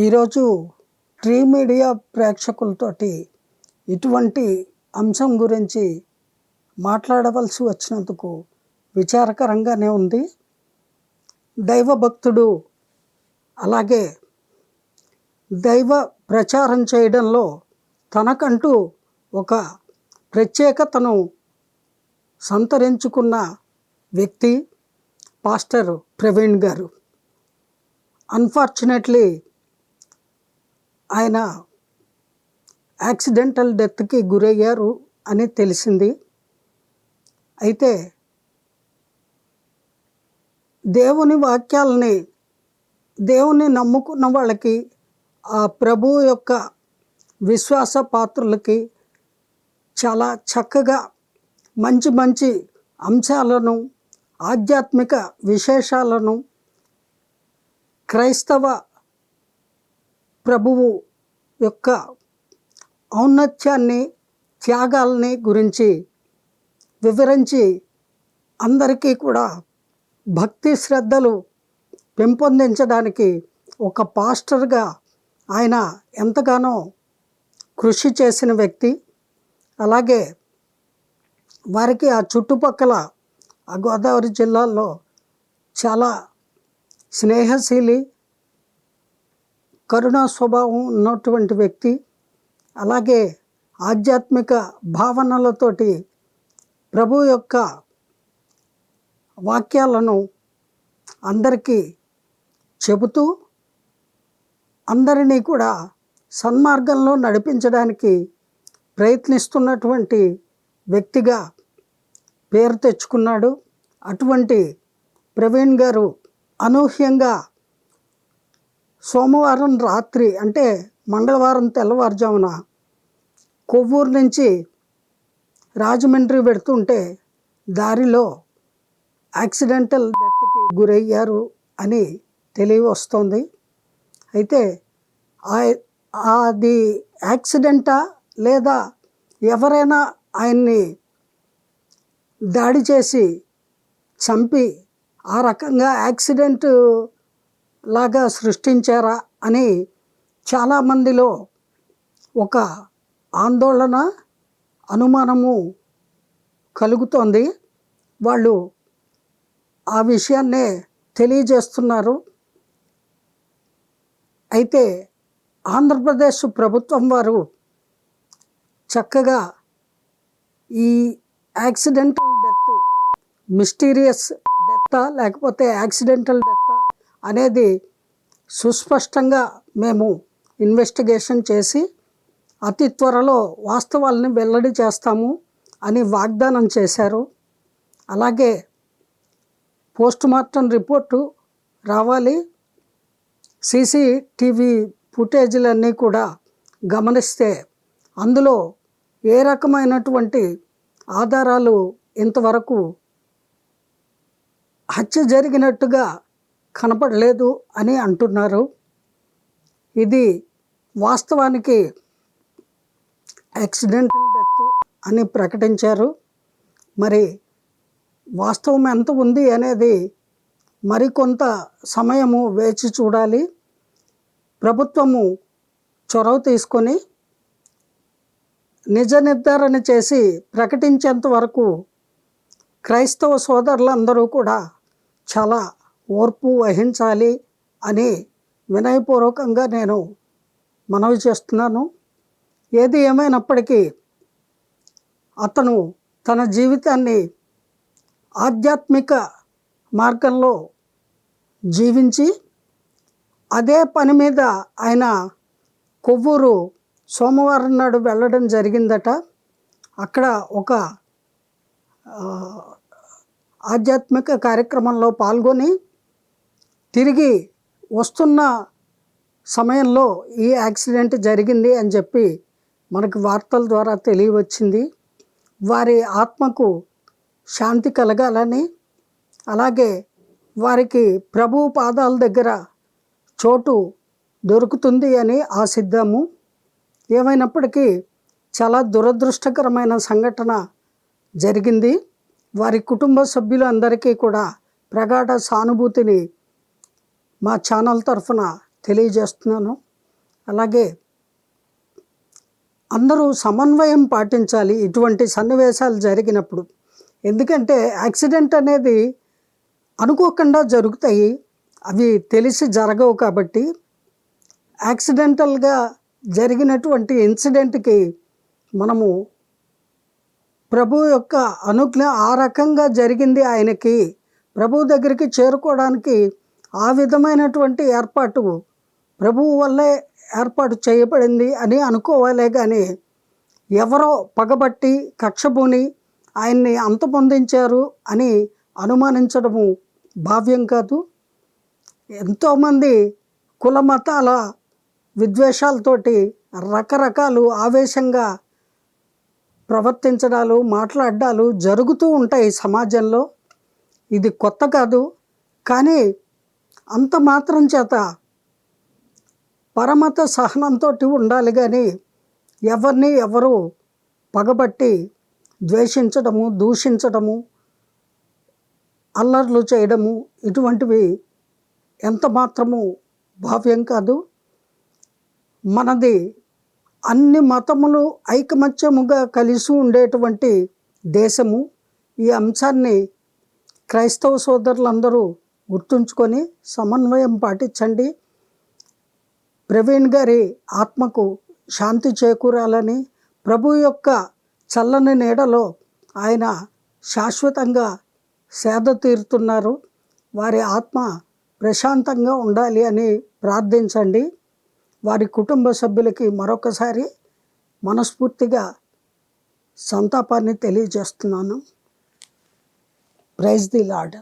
ఈరోజు tree media ప్రేక్షకులతోటి ఇటువంటి అంశం గురించి మాట్లాడవలసి వచ్చినందుకు విచారకరంగానే ఉంది. దైవభక్తుడు అలాగే దైవ ప్రచారం చేయడంలో తనకంటూ ఒక ప్రత్యేకతను సంతరించుకున్న వ్యక్తి పాస్టర్ ప్రవీణ్ గారు. అన్ఫార్చునేట్లీ ఆయన యాక్సిడెంటల్ డెత్కి గురయ్యారు అని తెలిసింది. అయితే దేవుని వాక్యాలని దేవుని నమ్ముకున్న వాళ్ళకి, ఆ ప్రభువు యొక్క విశ్వాస పాత్రులకి చాలా చక్కగా మంచి మంచి అంశాలను, ఆధ్యాత్మిక విశేషాలను, క్రైస్తవ ప్రభువు యొక్క ఔన్నత్యాన్ని, త్యాగాల్ని గురించి వివరించి అందరికీ కూడా భక్తి శ్రద్ధలు పెంపొందించడానికి ఒక పాస్టర్గా ఆయన ఎంతగానో కృషి చేసిన వ్యక్తి. అలాగే వారికి ఆ చుట్టుపక్కల ఆ గోదావరి జిల్లాల్లో చాలా స్నేహశీలి, కరుణా స్వభావం ఉన్నటువంటి వ్యక్తి. అలాగే ఆధ్యాత్మిక భావనలతోటి ప్రభు యొక్క వాక్యాలను అందరికీ చెబుతూ అందరినీ కూడా సన్మార్గంలో నడిపించడానికి ప్రయత్నిస్తున్నటువంటి వ్యక్తిగా పేరు తెచ్చుకున్నాడు. అటువంటి ప్రవీణ్ గారు అనూహ్యంగా సోమవారం రాత్రి అంటే మంగళవారం తెల్లవారుజామున కొవ్వూరు నుంచి రాజమండ్రి వెడుతుంటే దారిలో యాక్సిడెంటల్ డెత్కి గురయ్యారు అని తెలియవస్తోంది. అయితే అది యాక్సిడెంటా లేదా ఎవరైనా ఆయన్ని దాడి చేసి చంపి ఆ రకంగా యాక్సిడెంట్ లాగా సృష్టించారా అని చాలామందిలో ఒక ఆందోళన, అనుమానము కలుగుతోంది. వాళ్ళు ఆ విషయాన్నే తెలియజేస్తున్నారు. అయితే ఆంధ్రప్రదేశ్ ప్రభుత్వం వారు చక్కగా ఈ యాక్సిడెంటల్ డెత్ మిస్టీరియస్ డెత్తా లేకపోతే యాక్సిడెంటల్ డెత్తా అనేది సుస్పష్టంగా మేము ఇన్వెస్టిగేషన్ చేసి అతి త్వరలో వాస్తవాలను వెల్లడి చేస్తాము అని వాగ్దానం చేశారు. అలాగే పోస్ట్మార్టం రిపోర్టు రావాలి. సీసీటీవీ ఫుటేజీలన్నీ కూడా గమనిస్తే అందులో ఏ రకమైనటువంటి ఆధారాలు ఇంతవరకు హత్య జరిగినట్టుగా కనపడలేదు అని అంటున్నారు. ఇది వాస్తవానికి యాక్సిడెంటల్ డెత్ అని ప్రకటించారు. మరి వాస్తవం ఎంత ఉంది అనేది మరికొంత సమయము వేచి చూడాలి. ప్రభుత్వము చొరవ తీసుకొని నిజ నిర్ధారణ చేసి ప్రకటించేంత వరకు క్రైస్తవ సోదరులందరూ కూడా చాలా ఓర్పు వహించాలి అని వినయపూర్వకంగా నేను మనవి చేస్తున్నాను. ఏది ఏమైనప్పటికీ అతను తన జీవితాన్ని ఆధ్యాత్మిక మార్గంలో జీవించి అదే పని మీద ఆయన కొవ్వూరు సోమవారం నాడు వెళ్ళడం జరిగిందట. అక్కడ ఒక ఆధ్యాత్మిక కార్యక్రమంలో పాల్గొని తిరిగి వస్తున్న సమయంలో ఈ యాక్సిడెంట్ జరిగింది అని చెప్పి మనకు వార్తల ద్వారా తెలియవచ్చింది. వారి ఆత్మకు శాంతి కలగాలని, అలాగే వారికి ప్రభు పాదాల దగ్గర చోటు దొరుకుతుంది అని ఆశిద్దాము. ఏమైనప్పటికీ చాలా దురదృష్టకరమైన సంఘటన జరిగింది. వారి కుటుంబ సభ్యులందరికీ కూడా ప్రగాఢ సానుభూతిని మా ఛానల్ తరఫున తెలియజేస్తున్నాను. అలాగే అందరూ సమన్వయం పాటించాలి ఇటువంటి సన్నివేశాలు జరిగినప్పుడు. ఎందుకంటే యాక్సిడెంట్ అనేది అనుకోకుండా జరుగుతాయి, అవి తెలిసి జరగవు. కాబట్టి యాక్సిడెంటల్గా జరిగినటువంటి ఇన్సిడెంట్కి మనము ప్రభు యొక్క అనుజ్ఞ ఆ రకంగా జరిగింది, ఆయనకి ప్రభు దగ్గరికి చేరుకోవడానికి ఆ విధమైనటువంటి ఏర్పాటు ప్రభువు వల్లే ఏర్పాటు చేయబడింది అని అనుకోవాలే కానీ ఎవరో పగబట్టి కక్షబూని ఆయన్ని అంతమొందించారు అని అనుమానించడము భావ్యం కాదు. ఎంతోమంది కుల మతాల విద్వేషాలతోటి రకరకాలు ఆవేశంగా ప్రవర్తించడాలు మాట్లాడాలు జరుగుతూ ఉంటాయి సమాజంలో. ఇది కొత్త కాదు. కానీ అంత మాత్రం చేత పరమత సహనంతో ఉండాలి కానీ ఎవరిని ఎవరు పగబట్టి ద్వేషించడము, దూషించడము, అల్లర్లు చేయడము ఇటువంటివి ఎంత మాత్రము భావ్యం కాదు. మనది అన్ని మతములు ఐకమత్యముగా కలిసి ఉండేటువంటి దేశము. ఈ అంశాన్ని క్రైస్తవ సోదరులందరూ గుర్తుంచుకొని సమన్వయం పాటించండి. ప్రవీణ్ గారి ఆత్మకు శాంతి చేకూరాలని, ప్రభు యొక్క చల్లని నీడలో ఆయన శాశ్వతంగా సేద తీరుతున్నారు, వారి ఆత్మ ప్రశాంతంగా ఉండాలి అని ప్రార్థించండి. వారి కుటుంబ సభ్యులకి మరొకసారి మనస్ఫూర్తిగా సంతాపాన్ని తెలియజేస్తున్నాను. Praise the lord.